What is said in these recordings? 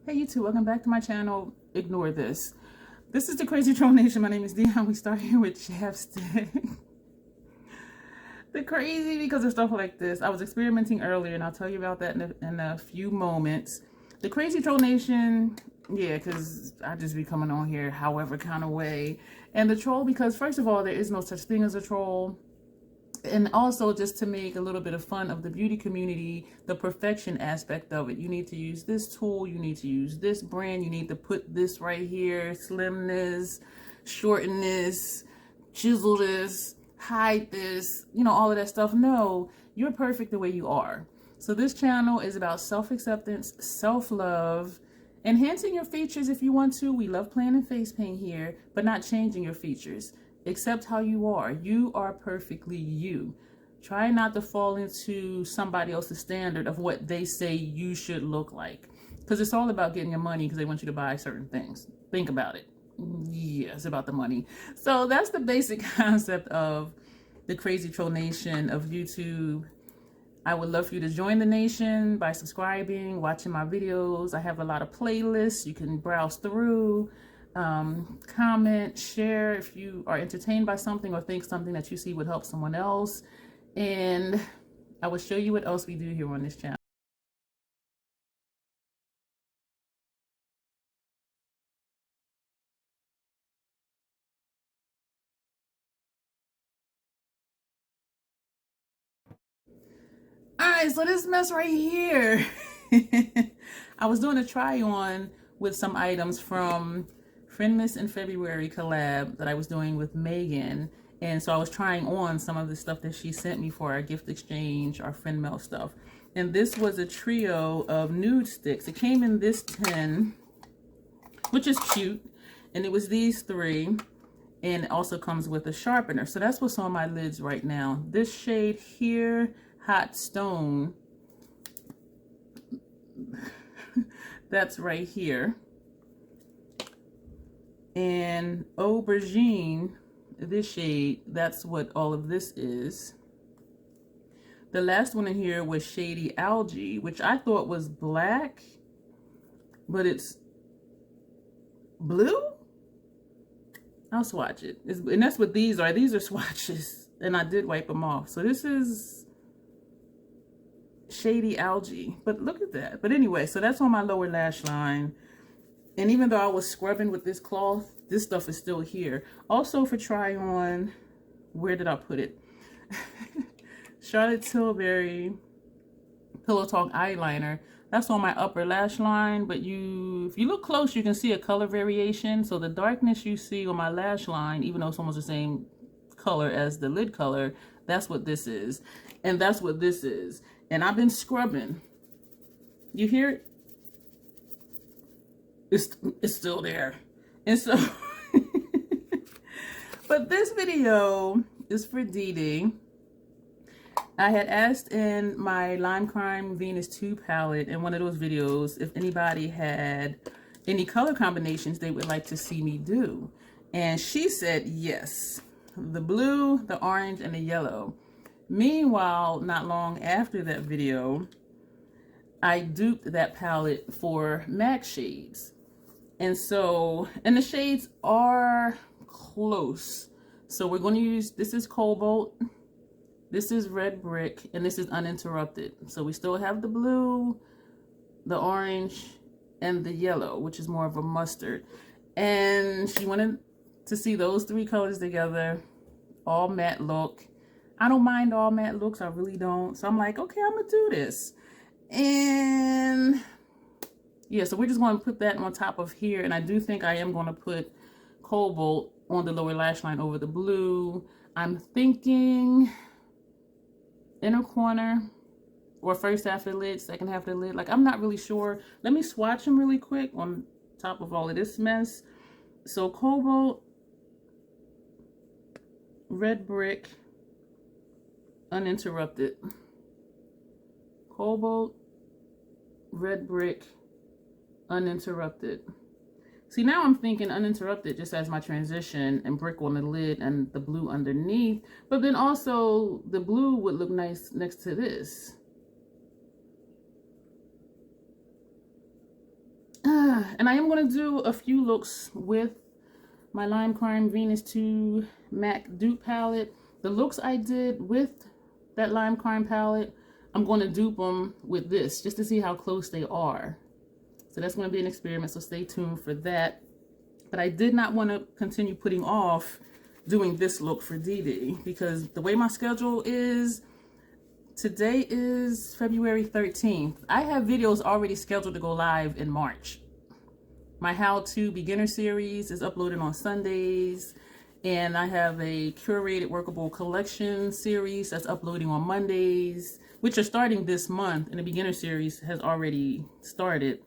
Hey YouTube, welcome back to my channel. Ignore this. This is the Crazy Troll Nation. My name is Didi. We start here with chapstick. The crazy because of stuff like this. I was experimenting earlier and I'll tell you about that in a few moments. The Crazy Troll Nation, yeah, because I just be coming on here however kind of way. And the troll because first of all, there is no such thing as a troll. And also just to make a little bit of fun of the beauty community, the perfection aspect of it. You need to use this tool, you need to use this brand, you need to put this right here, slimness, shorten this, chisel this, hide this, you know, all of that stuff. No, you're perfect the way you are. So this channel is about self-acceptance, self-love, enhancing your features if you want to. We love playing in face paint here, but not changing your features. Accept how you are. You are perfectly you. Try not to fall into somebody else's standard of what they say you should look like. Because it's all about getting your money because they want you to buy certain things. Think about it. Yeah, it's about the money. So that's the basic concept of the Crazy Troll Nation of YouTube. I would love for you to join the nation by subscribing, watching my videos. I have a lot of playlists you can browse through. Comment, share if you are entertained by something or think something that you see would help someone else. And I will show you what else we do here on this channel. Alright, so this mess right here. I was doing a try on with some items from Friendmas and February Collab that I was doing with Megan. And so I was trying on some of the stuff that she sent me for our gift exchange, our friend mail stuff. And this was a trio of Nudestix. It came in this tin, which is cute. And it was these three. And it also comes with a sharpener. So that's what's on my lids right now. This shade here, Hot Stone, that's right here. And Aubergine, this shade, that's what all of this is. The last one in here was Shady Algae, which I thought was black, but it's blue? I'll swatch it. And that's what these are. These are swatches, and I did wipe them off. So this is Shady Algae, but look at that. But anyway, so that's on my lower lash line. And even though I was scrubbing with this cloth, this stuff is still here. Also for try on, where did I put it? Charlotte Tilbury Pillow Talk eyeliner. That's on my upper lash line, but if you look close, you can see a color variation. So the darkness you see on my lash line, even though it's almost the same color as the lid color, that's what this is. And that's what this is. And I've been scrubbing. You hear it? It's still there. And so, but this video is for Didi. I had asked in my Lime Crime Venus 2 palette in one of those videos if anybody had any color combinations they would like to see me do. And she said yes. The blue, the orange, and the yellow. Meanwhile, not long after that video, I duped that palette for MAC shades. And so, and the shades are close. So we're going to use, this is Cobalt, this is Red Brick, and this is Uninterrupted. So we still have the blue, the orange, and the yellow, which is more of a mustard. And she wanted to see those three colors together, all matte look. I don't mind all matte looks, I really don't. So I'm like, okay, I'm gonna do this. And yeah, so we're just going to put that on top of here. And I do think I am going to put Cobalt on the lower lash line over the blue. I'm thinking inner corner or first half of the lid, second half of the lid. Like, I'm not really sure. Let me swatch them really quick on top of all of this mess. So Cobalt, Red Brick, Uninterrupted. Cobalt, Red Brick, Uninterrupted. See, now I'm thinking Uninterrupted just as my transition and brick on the lid and the blue underneath. But then also the blue would look nice next to this. And I am going to do a few looks with my Lime Crime Venus 2 MAC dupe palette. The looks I did with that Lime Crime palette, I'm going to dupe them with this just to see how close they are. So that's going to be an experiment, so stay tuned for that. But I did not want to continue putting off doing this look for Didi because the way my schedule is, today is February 13th. I have videos already scheduled to go live in March. My how-to beginner series is uploaded on Sundays, and I have a curated workable collection series that's uploading on Mondays, which are starting this month, and the beginner series has already started.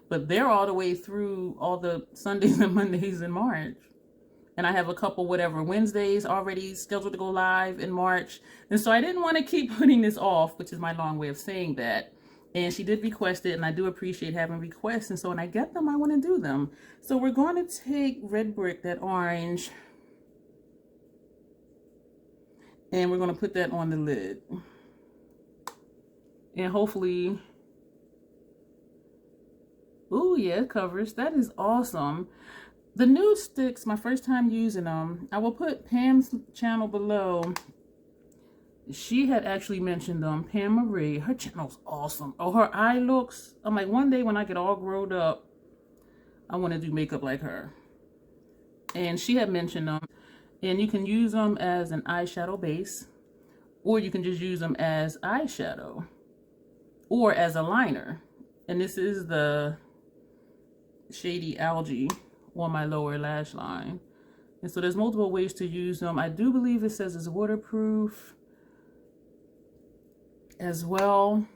But they're all the way through all the Sundays and Mondays in March. And I have a couple whatever Wednesdays already scheduled to go live in March. And so I didn't want to keep putting this off, which is my long way of saying that. And she did request it, and I do appreciate having requests. And so when I get them, I want to do them. So we're going to take Red Brick, that orange, and we're going to put that on the lid. And hopefully, oh yeah, it covers. That is awesome. The Nudestix, my first time using them, I will put Pam's channel below. She had actually mentioned them. Pam Marie, her channel's awesome. Oh, her eye looks, I'm like, one day when I get all grown up, I want to do makeup like her. And she had mentioned them. And you can use them as an eyeshadow base, or you can just use them as eyeshadow, or as a liner. And this is the Shady Algae on my lower lash line. And so there's multiple ways to use them. I do believe it says it's waterproof as well.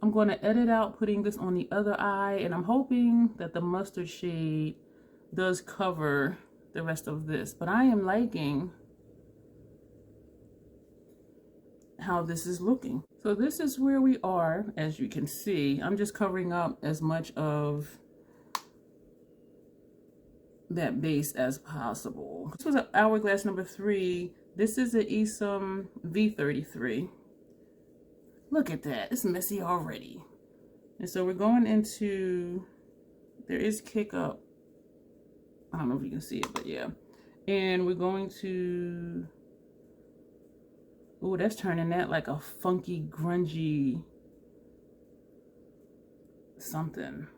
I'm going to edit out putting this on the other eye, and I'm hoping that the mustard shade does cover the rest of this. But I am liking how this is looking. So this is where we are, as you can see. I'm just covering up as much of that base as possible. This was an Hourglass number 3. This is an Esom V33. Look at that, it's messy already. And so we're going into, there is Kick Up. I don't know if you can see it, but yeah. And we're going to, oh, that's turning that like a funky, grungy something.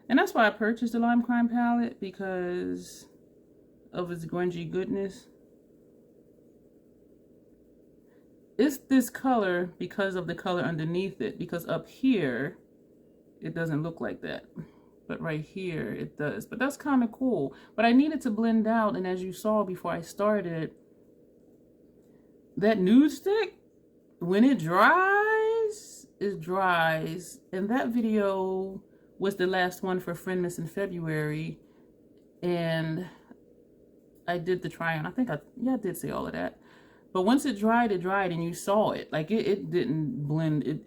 And that's why I purchased the Lime Crime palette, because of its grungy goodness. It's this color because of the color underneath it, because up here, it doesn't look like that. But right here, it does. But that's kind of cool. But I needed to blend out, and as you saw before I started, that Nudestix, when it dries, it dries. And that video was the last one for Friendmas in February. And I did the try on. I think I did say all of that. But once it dried, and you saw it. Like, it didn't blend.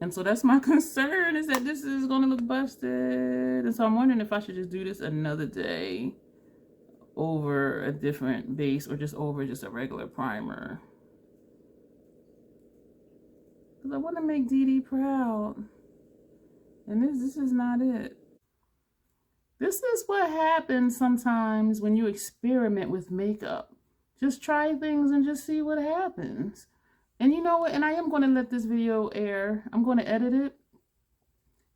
And so that's my concern, is that this is going to look busted. And so I'm wondering if I should just do this another day over a different base, or just over just a regular primer. Because I want to make Didi proud. And this is not it. This is what happens sometimes when you experiment with makeup. Just try things and just see what happens. And you know what? And I am going to let this video air. I'm going to edit it.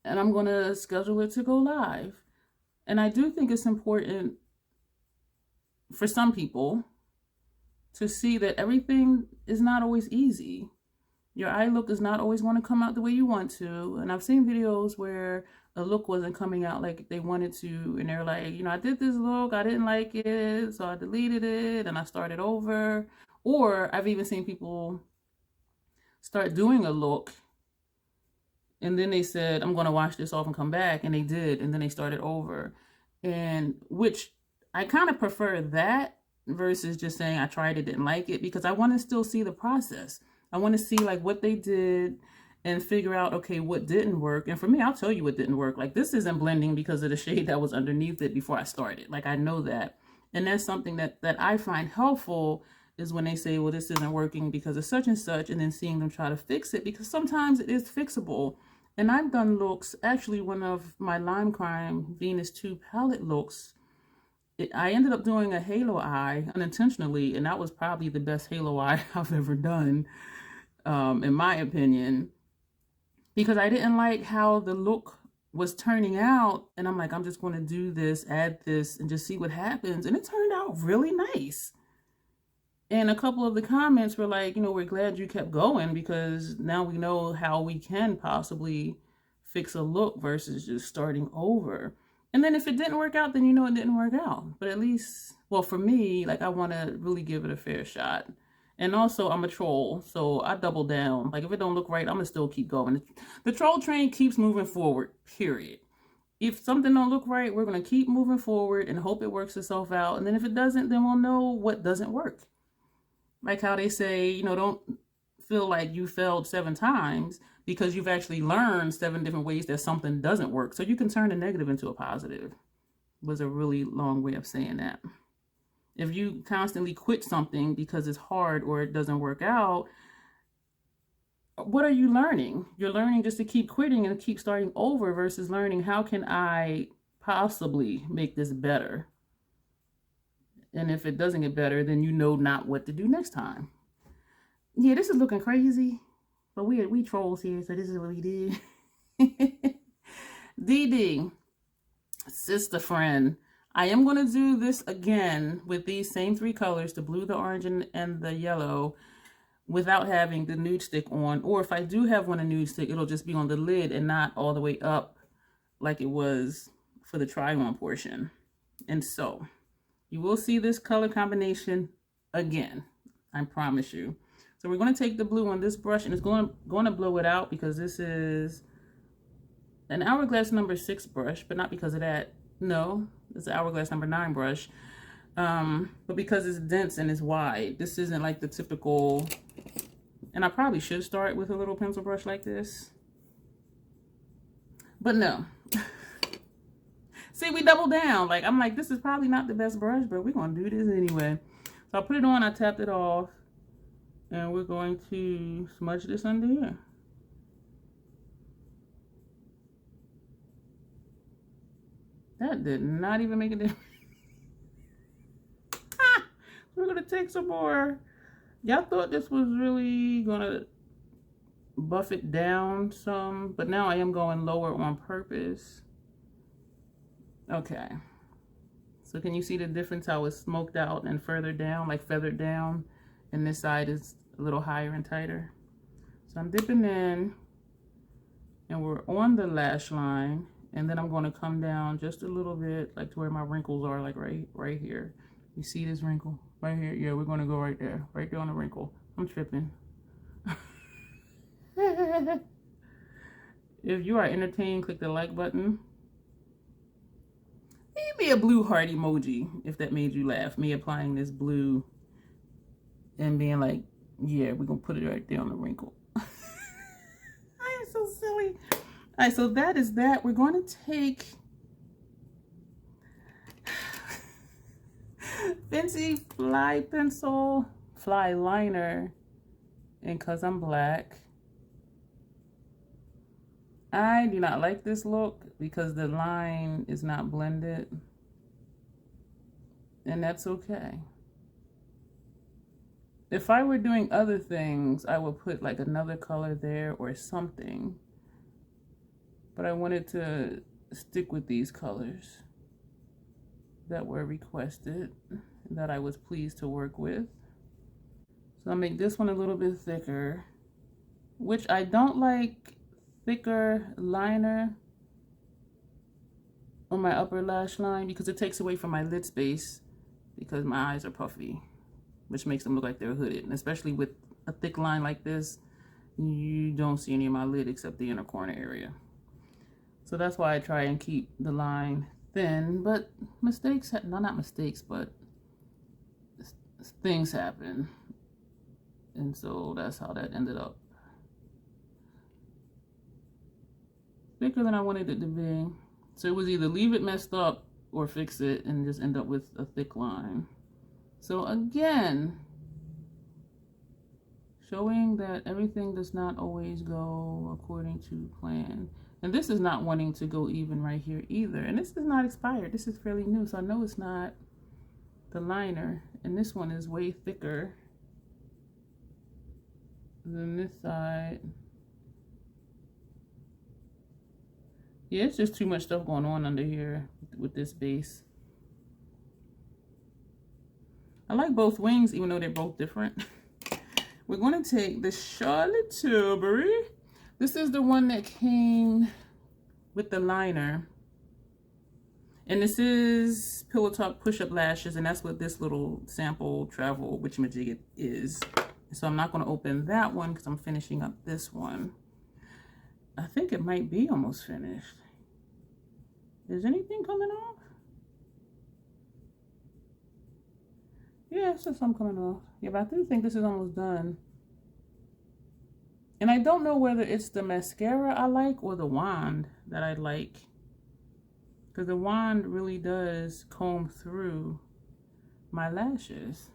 And I'm going to schedule it to go live. And I do think it's important for some people to see that everything is not always easy. Your eye look is not always going to come out the way you want to. And I've seen videos where a look wasn't coming out like they wanted to, and they're like, you know, I did this look, I didn't like it, so I deleted it and I started over. Or I've even seen people start doing a look, and then they said, I'm going to wash this off and come back, and they did, and then they started over. And which I kind of prefer that versus just saying I tried it, didn't like it, because I want to still see the process. I want to see like what they did and figure out, okay, what didn't work. And for me, I'll tell you what didn't work. Like, this isn't blending because of the shade that was underneath it before I started. Like, I know that. And that's something that I find helpful, is when they say, well, this isn't working because of such and such, and then seeing them try to fix it, because sometimes it is fixable. And I've done looks, actually one of my Lime Crime Venus 2 palette looks, I ended up doing a halo eye unintentionally, and that was probably the best halo eye I've ever done, in my opinion, because I didn't like how the look was turning out, and I'm like, I'm just going to do this, add this, and just see what happens, and it turned out really nice. And a couple of the comments were like, you know, we're glad you kept going because now we know how we can possibly fix a look versus just starting over. And then if it didn't work out, then you know it didn't work out. But at least, well, for me, like, I want to really give it a fair shot. And also, I'm a troll, so I double down. Like, if it don't look right, I'm going to still keep going. The troll train keeps moving forward, period. If something don't look right, we're going to keep moving forward and hope it works itself out. And then if it doesn't, then we'll know what doesn't work. Like how they say, you know, don't feel like you failed 7 times, because you've actually learned 7 different ways that something doesn't work. So you can turn a negative into a positive. Was a really long way of saying that. If you constantly quit something because it's hard or it doesn't work out, what are you learning? You're learning just to keep quitting and keep starting over versus learning, how can I possibly make this better? And if it doesn't get better, then you know not what to do next time. Yeah, this is looking crazy. But we trolls here, so this is what we did. Didi, sister friend. I am going to do this again with these same 3 colors, the blue, the orange, and the yellow, without having the nude stick on. Or if I do have one a nude stick, it'll just be on the lid and not all the way up like it was for the try-on portion. And so, you will see this color combination again. I promise you. So we're going to take the blue on this brush, and it's going to blow it out because this is an Hourglass number 6 brush, but not because of that. No, it's an Hourglass number 9 brush. But because it's dense and it's wide. This isn't like the typical, and I probably should start with a little pencil brush like this. But no. See, we double down. Like, I'm like, this is probably not the best brush, but we're going to do this anyway. So I put it on, I tapped it off. And we're going to smudge this under here. That did not even make a difference. We're going to take some more. Y'all thought this was really going to buff it down some, but now I am going lower on purpose. Okay. So can you see the difference, how it's smoked out and further down, like feathered down? And this side is a little higher and tighter. So I'm dipping in, and we're on the lash line, and then I'm going to come down just a little bit, like to where my wrinkles are, like right here. You see this wrinkle right here? Yeah, we're going to go right there on the wrinkle. I'm tripping. If you are entertained, click the like button. Maybe a blue heart emoji if that made you laugh. Me applying this blue and being like, yeah, we're going to put it right there on the wrinkle. I am so silly. All right, so that is that. We're going to take Fancy Fly Pencil, Fly Liner, and because I'm black, I do not like this look because the line is not blended, and that's okay. If I were doing other things, I would put like another color there or something. But I wanted to stick with these colors that were requested, that I was pleased to work with. So I'll make this one a little bit thicker, which I don't like thicker liner on my upper lash line because it takes away from my lid space because my eyes are puffy, which makes them look like they're hooded. And especially with a thick line like this, you don't see any of my lid except the inner corner area. So that's why I try and keep the line thin, but mistakes, no, not mistakes, but things happen. And so that's how that ended up. Thicker than I wanted it to be. So it was either leave it messed up or fix it and just end up with a thick line. So again, showing that everything does not always go according to plan. And this is not wanting to go even right here either. And this is not expired. This is fairly new, so I know it's not the liner. And this one is way thicker than this side. Yeah, it's just too much stuff going on under here with this base. I like both wings, even though they're both different. We're going to take the Charlotte Tilbury. This is the one that came with the liner. And this is Pillow Talk Push-Up Lashes, and that's what this little sample travel witchamajig is. So I'm not going to open that one because I'm finishing up this one. I think it might be almost finished. Is anything coming off? Yeah, it's just some coming off. Yeah, but I do think this is almost done. And I don't know whether it's the mascara I like or the wand that I like. Because the wand really does comb through my lashes.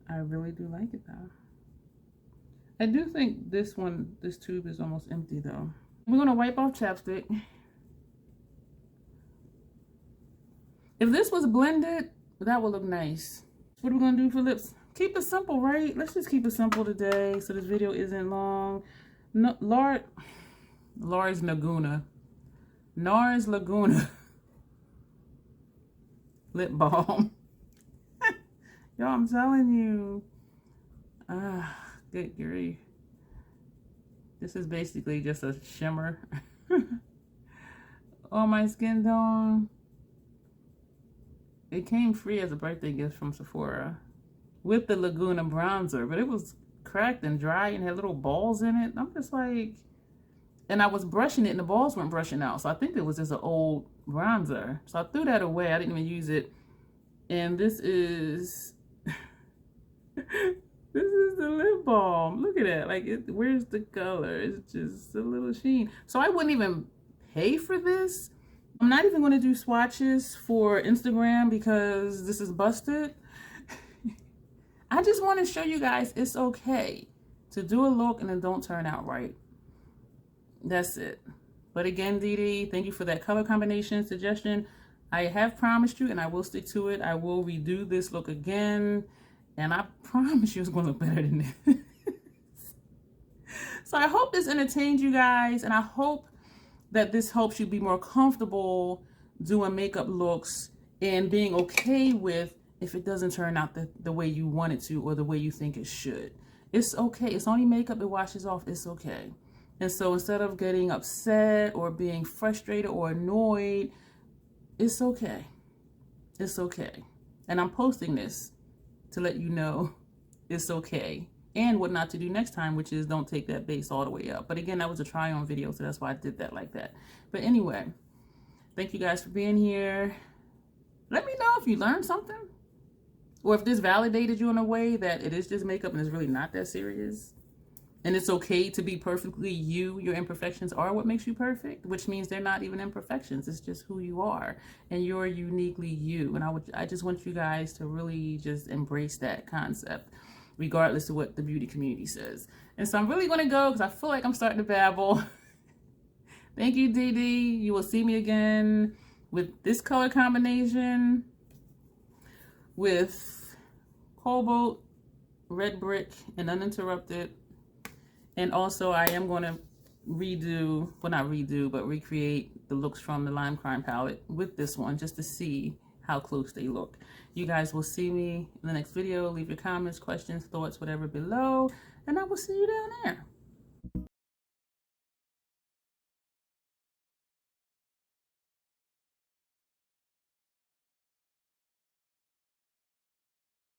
I really do like it though. I do think this one, this tube is almost empty though. We're going to wipe off chapstick. If this was blended, that would look nice. What are we going to do for lips? Keep it simple, right? Let's just keep it simple today so this video isn't long. No, Lars Laguna lip balm. Y'all, I'm telling you. Good grief. This is basically just a shimmer. On my skin tone. It came free as a birthday gift from Sephora with the Laguna bronzer, but it was cracked and dry and had little balls in it. I'm just like, and I was brushing it and the balls weren't brushing out. So I think it was just an old bronzer. So I threw that away. I didn't even use it. And this is, this is the lip balm. Look at that. Like, where's the color? It's just a little sheen. So I wouldn't even pay for this. I'm not even going to do swatches for Instagram because this is busted. I just want to show you guys it's okay to do a look and it don't turn out right. That's it. But again, Didi, thank you for that color combination suggestion. I have promised you and I will stick to it. I will redo this look again. And I promise you it's going to look better than this. So I hope this entertained you guys, and I hope that this helps you be more comfortable doing makeup looks and being okay with if it doesn't turn out the way you want it to or the way you think it should. It's okay. It's only makeup. It washes off. It's okay. And so instead of getting upset or being frustrated or annoyed, it's okay. It's okay. And I'm posting this to let you know it's okay. And what not to do next time, which is don't take that base all the way up. But again, that was a try on video, so that's why I did that like that. But anyway, thank you guys for being here. Let me know if you learned something. Or if this validated you in a way that it is just makeup and it's really not that serious. And it's okay to be perfectly you. Your imperfections are what makes you perfect, which means they're not even imperfections. It's just who you are. And you're uniquely you. And I just want you guys to really just embrace that concept, regardless of what the beauty community says. And so I'm really going to go because I feel like I'm starting to babble. Thank you, Didi. You will see me again with this color combination with Cobalt, Red Brick, and Uninterrupted. And also I am going to redo, well not redo, but recreate the looks from the Lime Crime palette with this one just to see how close they look. You guys will see me in the next video. Leave your comments, questions, thoughts, whatever below, and I will see you down there.